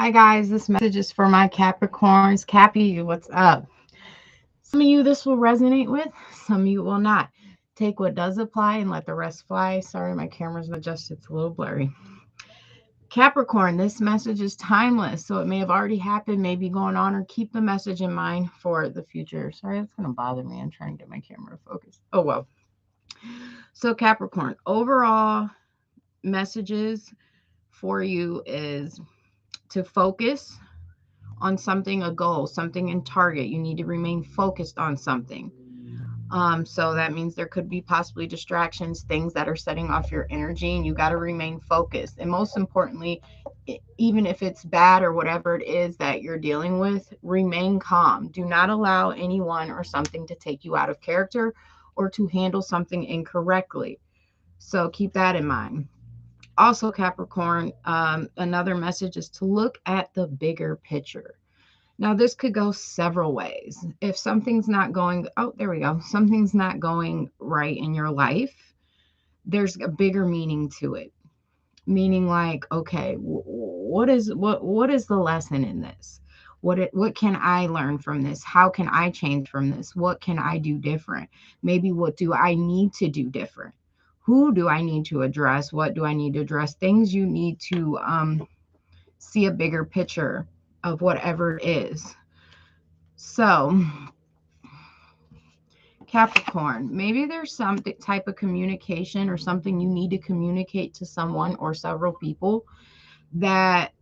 Hi guys, this message is for my Capricorns. Cappy, what's up? Some of you this will resonate with, some of you will not. Take what does apply and let the rest fly. Sorry, my camera's not adjusted, it's a little blurry. Capricorn, this message is timeless, so it may have already happened, may be going on, or keep the message in mind for the future. Sorry, that's going to bother me. I'm trying to get my camera to focus. Oh, well. So, Capricorn, overall messages for you is to focus on something, a goal, something in target. You need to remain focused on something. So that means there could be possibly distractions, things that are setting off your energy, and you got to remain focused. And most importantly, even if it's bad or whatever it is that you're dealing with, remain calm. Do not allow anyone or something to take you out of character or to handle something incorrectly. So keep that in mind. Also, Capricorn, another message is to look at the bigger picture. Now, this could go several ways. If something's not going, oh, there we go, something's not going right in your life, there's a bigger meaning to it. Meaning like, okay, what is the lesson in this? What can I learn from this? How can I change from this? What can I do different? Maybe what do I need to do different? Who do I need to address? What do I need to address? Things you need to see a bigger picture of whatever it is. So, Capricorn, maybe there's some type of communication or something you need to communicate to someone or several people that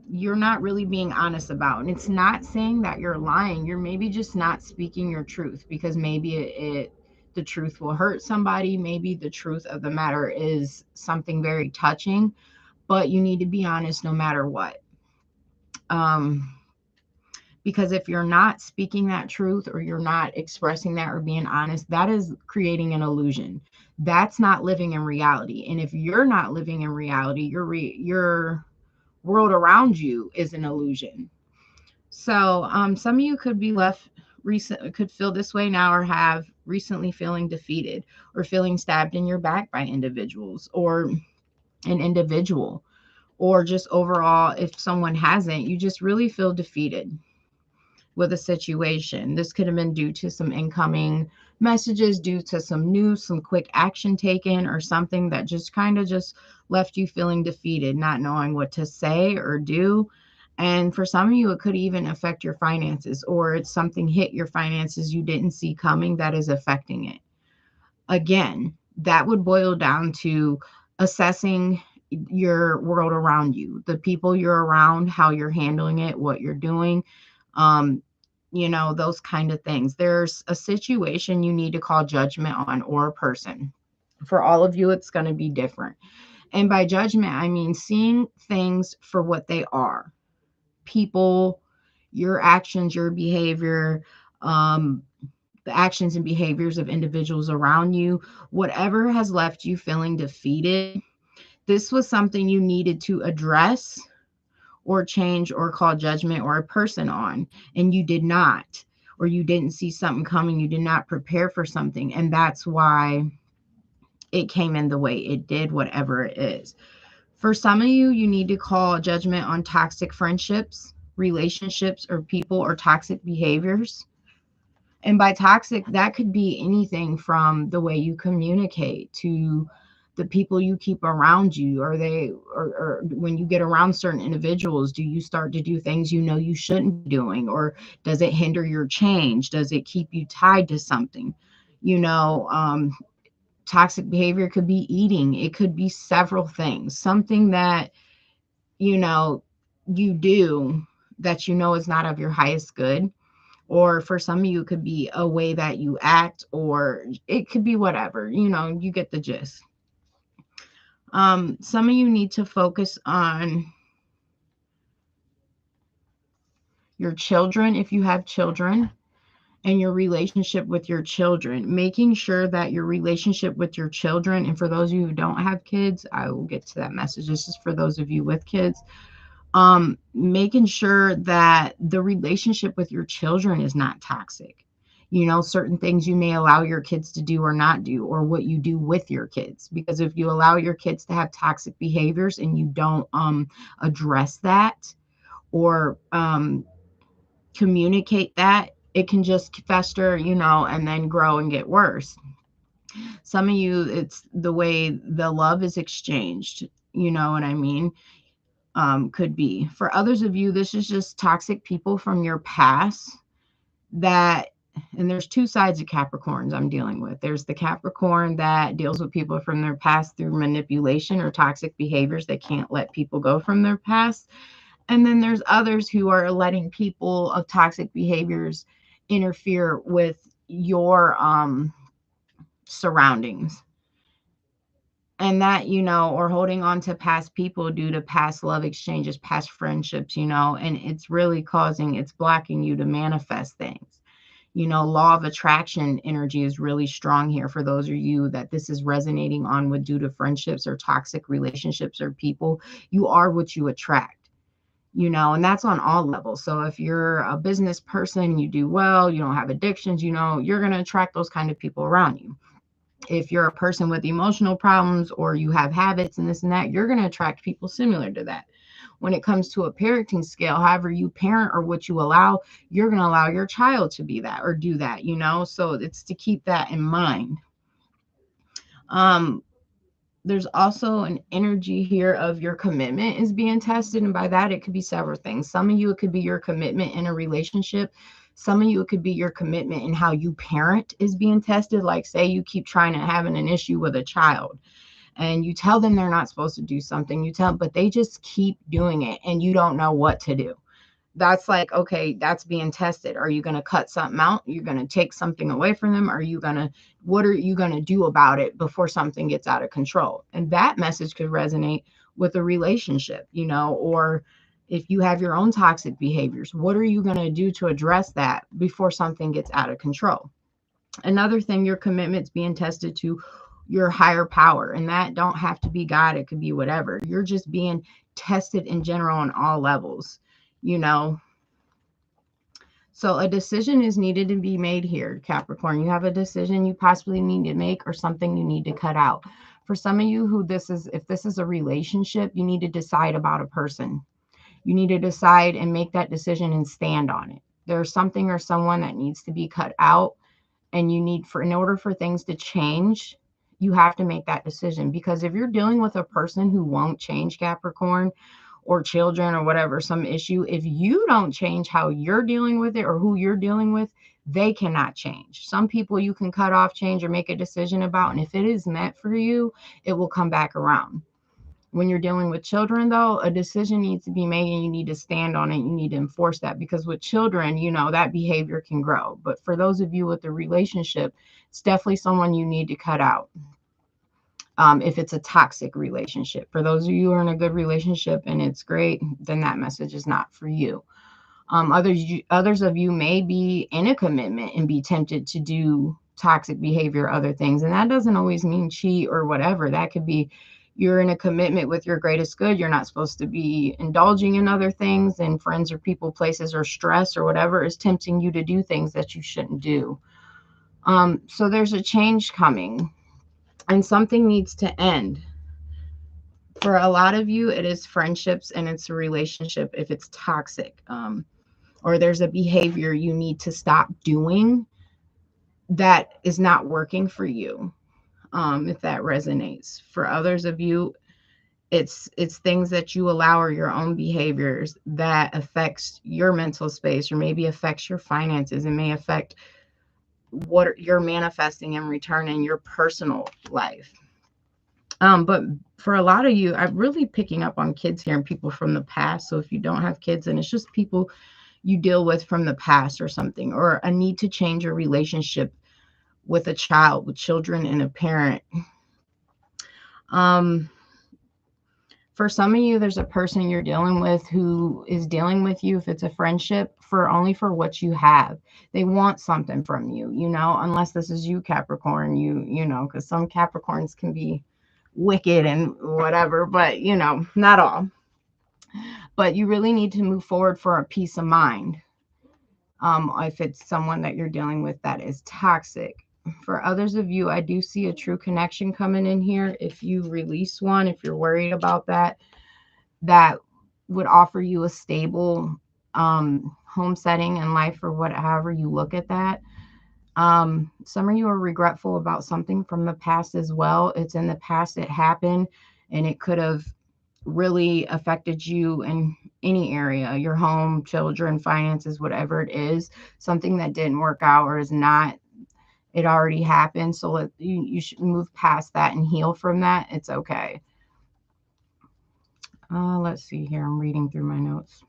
you're not really being honest about. And it's not saying that you're lying. You're maybe just not speaking your truth because maybe the truth will hurt somebody. Maybe the truth of the matter is something very touching, but you need to be honest no matter what. Because if you're not speaking that truth or you're not expressing that or being honest, that is creating an illusion. That's not living in reality. And if you're not living in reality, your world around you is an illusion. So some of you could be could feel this way now or have recently feeling defeated or feeling stabbed in your back by individuals or an individual, or just overall, if someone hasn't, you just really feel defeated with a situation. This could have been due to some incoming messages, due to some news, some quick action taken, or something that just kind of just left you feeling defeated, not knowing what to say or do. And for some of you, it could even affect your finances, or it's something hit your finances you didn't see coming that is affecting it. Again, that would boil down to assessing your world around you, the people you're around, how you're handling it, what you're doing. Um, those kind of things. There's a situation you need to call judgment on, or a person. For all of you, it's going to be different. And by judgment, I mean seeing things for what they are. People, your actions, your behavior, the actions and behaviors of individuals around you, whatever has left you feeling defeated, this was something you needed to address or change or call judgment or a person on, and you did not, or you didn't see something coming, you did not prepare for something, and that's why it came in the way it did, whatever it is. For some of you, you need to call judgment on toxic friendships, relationships, or people, or toxic behaviors. And by toxic, that could be anything from the way you communicate to the people you keep around you. Or when you get around certain individuals, do you start to do things you know you shouldn't be doing? Or does it hinder your change? Does it keep you tied to something? You know, toxic behavior could be eating. It could be several things. Something that, you do that is not of your highest good. Or for some of you, it could be a way that you act, or it could be whatever, you get the gist. Some of you need to focus on your children, if you have children, and your relationship with your children, making sure that your relationship with your children, and for those of you who don't have kids, I will get to that message. This is for those of you with kids. Making sure that the relationship with your children is not toxic. You know, certain things you may allow your kids to do or not do, or what you do with your kids. Because if you allow your kids to have toxic behaviors and you don't address that, or communicate that, it can just fester, you know, and then grow and get worse. Some of you, it's the way the love is exchanged, you know what I mean? Could be. For others of you, this is just toxic people from your past that, and there's two sides of Capricorns I'm dealing with. There's the Capricorn that deals with people from their past through manipulation or toxic behaviors. They can't let people go from their past. And then there's others who are letting people of toxic behaviors interfere with your surroundings. And that, you know, or holding on to past people due to past love exchanges, past friendships, you know, and it's really causing, it's blocking you to manifest things. You know, law of attraction energy is really strong here for those of you that this is resonating on with due to friendships or toxic relationships or people. You are what you attract, you know, and that's on all levels. So if you're a business person, you do well, you don't have addictions, you know, you're going to attract those kind of people around you. If you're a person with emotional problems or you have habits and this and that, you're going to attract people similar to that. When it comes to a parenting scale, however you parent or what you allow, you're going to allow your child to be that or do that, you know? So it's to keep that in mind. There's also an energy here of your commitment is being tested. And by that, it could be several things. Some of you, it could be your commitment in a relationship. Some of you, it could be your commitment in how you parent is being tested. Like, say you keep trying to having an issue with a child and you tell them they're not supposed to do something, you tell them, but they just keep doing it and you don't know what to do. That's like, okay, that's being tested. Are you going to cut something out? You're going to take something away from them? What are you going to do about it before something gets out of control? And that message could resonate with a relationship, you know, or if you have your own toxic behaviors, what are you going to do to address that before something gets out of control? Another thing, your commitment's being tested to your higher power, and that don't have to be God. It could be whatever. You're just being tested in general on all levels, you know. So a decision is needed to be made here, Capricorn. You have a decision you possibly need to make or something you need to cut out. For some of you who this is, if this is a relationship, you need to decide about a person. You need to decide and make that decision and stand on it. There's something or someone that needs to be cut out, and you need for, in order for things to change, you have to make that decision. Because if you're dealing with a person who won't change, Capricorn, or children or whatever, some issue, if you don't change how you're dealing with it or who you're dealing with, they cannot change. Some people you can cut off, change, or make a decision about, and if it is meant for you, it will come back around. When you're dealing with children, though, a decision needs to be made and you need to stand on it. You need to enforce that, because with children, you know, that behavior can grow. But for those of you with the relationship, it's definitely someone you need to cut out. If it's a toxic relationship. For those of you who are in a good relationship and it's great, then that message is not for you. Others of you may be in a commitment and be tempted to do toxic behavior, other things. And that doesn't always mean cheat or whatever. That could be you're in a commitment with your greatest good. You're not supposed to be indulging in other things, and friends or people, places, or stress or whatever is tempting you to do things that you shouldn't do. So there's a change coming and something needs to end. For a lot of you, it is friendships and it's a relationship if it's toxic, or there's a behavior you need to stop doing that is not working for you, if that resonates. For others of you, it's things that you allow or your own behaviors that affects your mental space, or maybe affects your finances. It may affect what you're manifesting in return in your personal life. But for a lot of you, I'm really picking up on kids here and people from the past. So if you don't have kids and it's just people you deal with from the past or something, or a need to change your relationship with a child, with children and a parent. For some of you, there's a person you're dealing with who is dealing with you, if it's a friendship, for only for what you have. They want something from you, you know, unless this is you, Capricorn, you know, because some Capricorns can be wicked and whatever, but you know, not all. But you really need to move forward for a peace of mind. if it's someone that you're dealing with that is toxic. For others of you, I do see a true connection coming in here. If you release one, if you're worried about that, that would offer you a stable home setting in life, or whatever you look at that. Some of you are regretful about something from the past as well. It's in the past, it happened, and it could have really affected you in any area, your home, children, finances, whatever it is, something that didn't work out or is not, it already happened. So you should move past that and heal from that. It's okay. Let's see here. I'm reading through my notes.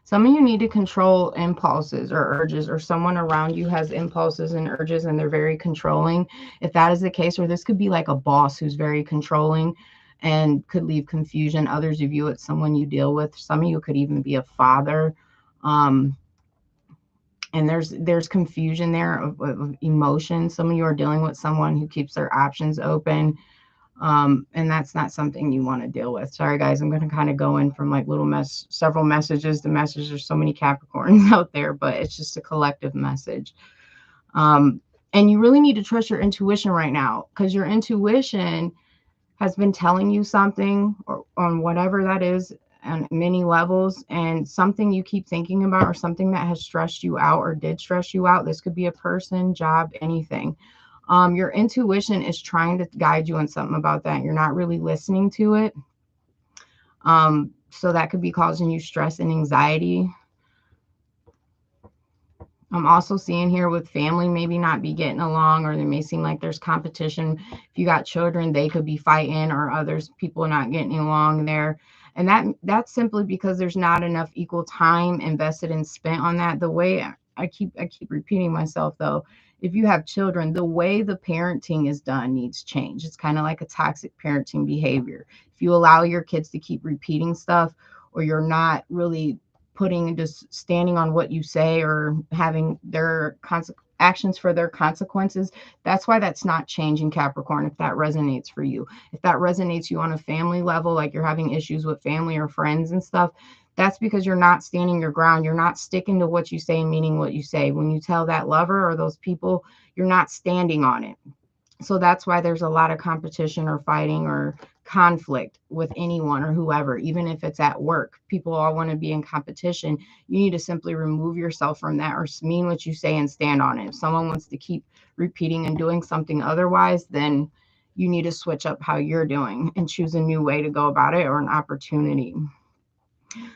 Some of you need to control impulses or urges, or someone around you has impulses and urges and they're very controlling. If that is the case, or this could be like a boss who's very controlling and could leave confusion. Others of you, it's someone you deal with. Some of you could even be a father. And there's confusion there of emotion. Some of you are dealing with someone who keeps their options open. And that's not something you want to deal with. Sorry, guys, I'm going to kind of go in from like several messages. The message, there's so many Capricorns out there, but it's just a collective message. And you really need to trust your intuition right now, because your intuition has been telling you something, or on whatever that is, on many levels, and something you keep thinking about, or something that has stressed you out or did stress you out. This could be a person, job, anything. Your intuition is trying to guide you on something about that. You're not really listening to it. So that could be causing you stress and anxiety. I'm also seeing here with family maybe not be getting along, or they may seem like there's competition. If you got children, they could be fighting, or others, people not getting along there. And that's simply because there's not enough equal time invested and spent on that. The way I keep repeating myself though, if you have children, the way the parenting is done needs change. It's kind of like a toxic parenting behavior. If you allow your kids to keep repeating stuff, or you're not really just standing on what you say, or having their actions for their consequences, that's why that's not changing, Capricorn. If that resonates for you, if that resonates you on a family level, like you're having issues with family or friends and stuff, that's because you're not standing your ground. You're not sticking to what you say and meaning what you say. When you tell that lover or those people, you're not standing on it. So that's why there's a lot of competition or fighting or conflict with anyone or whoever, even if it's at work. People all want to be in competition. You need to simply remove yourself from that, or mean what you say and stand on it. If someone wants to keep repeating and doing something otherwise, then you need to switch up how you're doing and choose a new way to go about it, or an opportunity.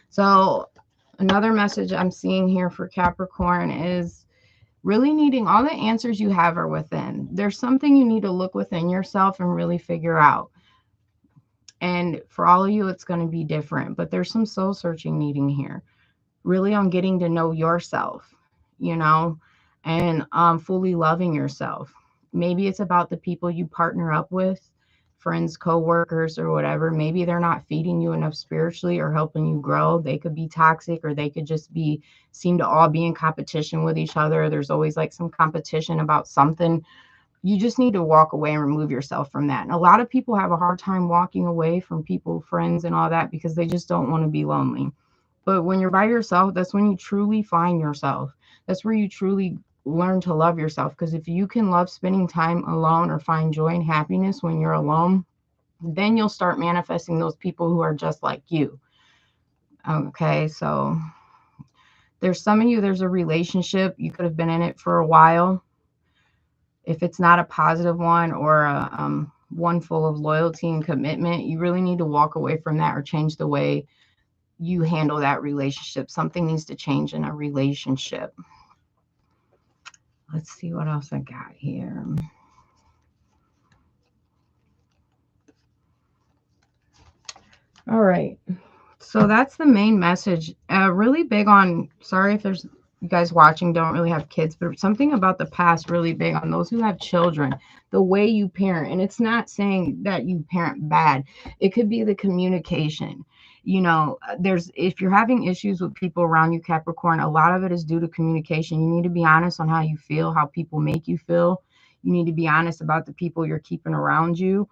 So another message I'm seeing here for Capricorn is really needing all the answers you have are within. There's something you need to look within yourself and really figure out. And for all of you, it's going to be different, but there's some soul searching needing here, really on getting to know yourself, and fully loving yourself. Maybe it's about the people you partner up with, friends, co-workers, or whatever. Maybe they're not feeding you enough spiritually or helping you grow. They could be toxic, or they could just seem to all be in competition with each other. There's always like some competition about something. You just need to walk away and remove yourself from that. And a lot of people have a hard time walking away from people, friends, and all that, because they just don't want to be lonely. But when you're by yourself, that's when you truly find yourself. That's where you truly learn to love yourself. Because if you can love spending time alone, or find joy and happiness when you're alone, then you'll start manifesting those people who are just like you. Okay, so there's some of you, there's a relationship. You could have been in it for a while. If it's not a positive one, or a one full of loyalty and commitment, you really need to walk away from that, or change the way you handle that relationship. Something needs to change in a relationship. Let's see what else I got here. All right. So that's the main message. Really big on, sorry if there's you guys watching don't really have kids, but something about the past really big on those who have children, the way you parent. And it's not saying that you parent bad. It could be the communication. If you're having issues with people around you, Capricorn, a lot of it is due to communication. You need to be honest on how you feel, how people make you feel. You need to be honest about the people you're keeping around you.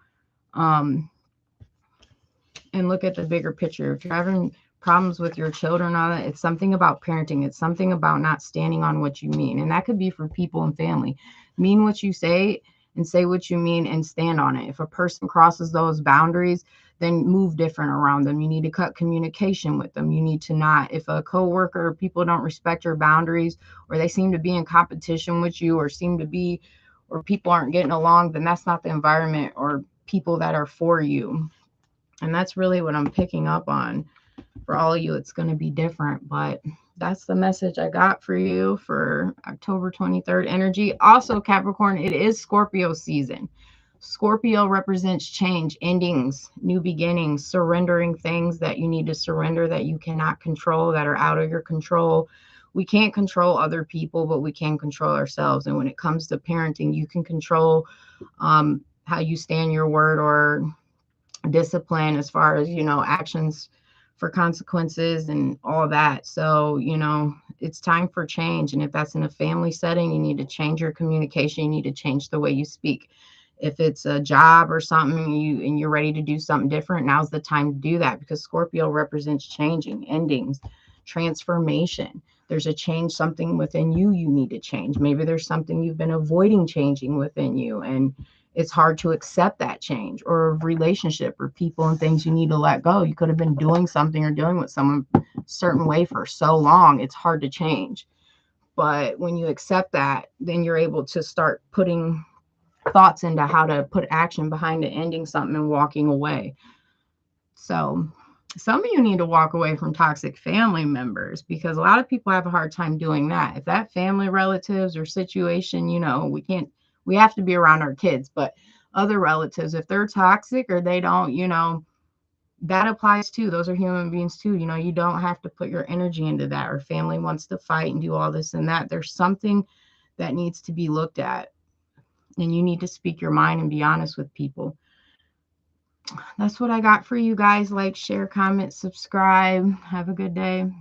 And look at the bigger picture. If you're having problems with your children on it. It's something about parenting. It's something about not standing on what you mean. And that could be for people and family. Mean what you say and say what you mean and stand on it. If a person crosses those boundaries, then move different around them. You need to cut communication with them. You need to not, if a coworker or people don't respect your boundaries, or they seem to be in competition with you, or seem to be, or people aren't getting along, then that's not the environment or people that are for you. And that's really what I'm picking up on. For all of you, it's going to be different, but that's the message I got for you for October 23rd energy. Also, Capricorn, it is Scorpio season. Scorpio represents change, endings, new beginnings, surrendering things that you need to surrender, that you cannot control, that are out of your control. We can't control other people, but we can control ourselves. And when it comes to parenting, you can control how you stand your word, or discipline as far as, actions for consequences and all that. So, it's time for change. And if that's in a family setting, you need to change your communication. You need to change the way you speak. If it's a job or something, and you're ready to do something different, now's the time to do that, because Scorpio represents changing, endings, transformation. There's a change, something within you need to change. Maybe there's something you've been avoiding changing within you, and it's hard to accept that change, or a relationship or people and things you need to let go. You could have been doing something or dealing with someone a certain way for so long, it's hard to change. But when you accept that, then you're able to start putting thoughts into how to put action behind it, ending something and walking away. So some of you need to walk away from toxic family members, because a lot of people have a hard time doing that. If that family, relatives, or situation, we have to be around our kids, but other relatives, if they're toxic or they don't, that applies too. Those are human beings too. You don't have to put your energy into that. Or family wants to fight and do all this and that. There's something that needs to be looked at, and you need to speak your mind and be honest with people. That's what I got for you guys. Like, share, comment, subscribe. Have a good day.